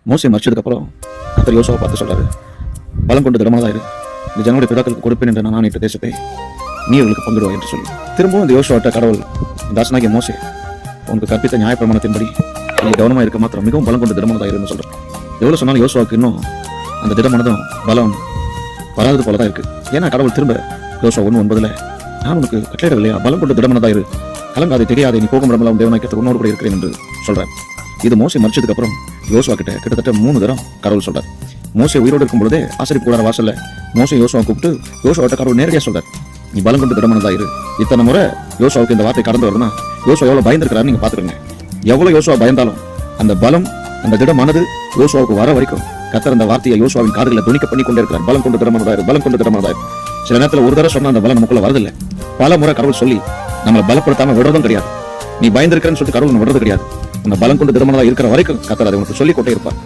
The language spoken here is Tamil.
மோசே மறிச்சதுக்கு அப்புறம் கர்த்தர் யோசுவாவை பார்த்து சொல்றாரு, பலம் கொண்டு திடமானதா இரு, இந்த ஜனங்களுடைய பிதாக்களுக்கு கொடுப்பேன் என்று நான் இட்ட தேசத்தை நீ இவர்களுக்கு பங்கிடுவா என்று சொல்லி திரும்பவும் இந்த யோசுவாட்ட கடவுள் தாசனாகிய மோசே உனக்கு கற்பித்த நியாயப்பிரமாணத்தின்படி நீ கவனமா இருக்க மாத்திரம் மிகவும் பலம் கொண்டு திடமானதா இருன்னு சொல்றேன். எவ்வளவு சொன்னாலும் யோசுவாவுக்கு இன்னும் அந்த திடமானதும் பலம் வராதது போலதான் இருக்கு. ஏன்னா கடவுள் திரும்ப யோசுவா 1:9 நான் உனக்கு கட்டளையிடவில்லையா, பலம் கொண்டு திடமானதா இரு, கலங்காதே தெரியாதே, நீ போகும் இடமெல்லாம் தேவனாய் உன்னோடு கூட இருக்கிறேன் என்று சொல்றேன். இது மோசே மறிச்சதுக்கு அப்புறம் யோசுவா கிட்ட கிட்டத்தட்ட 3 தரம் கடவுள் சொல்றார். மோசே உயிரோடு இருக்கும் பொழுதே ஆசரிப்பு கூடார வாசல்ல மோசே யோசுவா கூப்பிட்டு யோசுவாட்ட கடவுள் நேரடியா சொல்றார், நீ பலம் கொண்டு திடமானதா இரு. இத்தனை முறை யோசுவாவுக்கு இந்த வார்த்தை கடந்து வருதுன்னா யோசுவா எவ்வளவு பயந்துருக்கிறாரு நீங்க பாத்துக்கோங்க. எவ்வளவு யோசுவா பயந்தாலும் அந்த பலம் அந்த திடமானது யோசுவாவுக்கு வர வரைக்கும் கர்த்தர் அந்த வார்த்தையை யோசுவாவின் காதுகளை துணிக்க பண்ணி கொண்டே இருக்கிறார். பலம் கொண்டு திடமானதா இரு, பலம் கொண்டு திடமானதா இரு. சில நேரத்துல ஒரு தடவை சொன்னா அந்த பலம் நமக்குள்ள வரதில்லை. பல முறை கடவுள் சொல்லி நம்மளை பலப்படுத்தாம விடுறதும் கிடையாது. நீ பயந்திருக்கிறன்னு சொல்லிட்டு கடவுள் விடுறது கிடையாது. உன்னை பலம் கொண்டு திடமானதா இருக்கிற வரைக்கும் கர்த்தர் அதை உனக்கு சொல்லிக் கொண்டே இருப்பார்.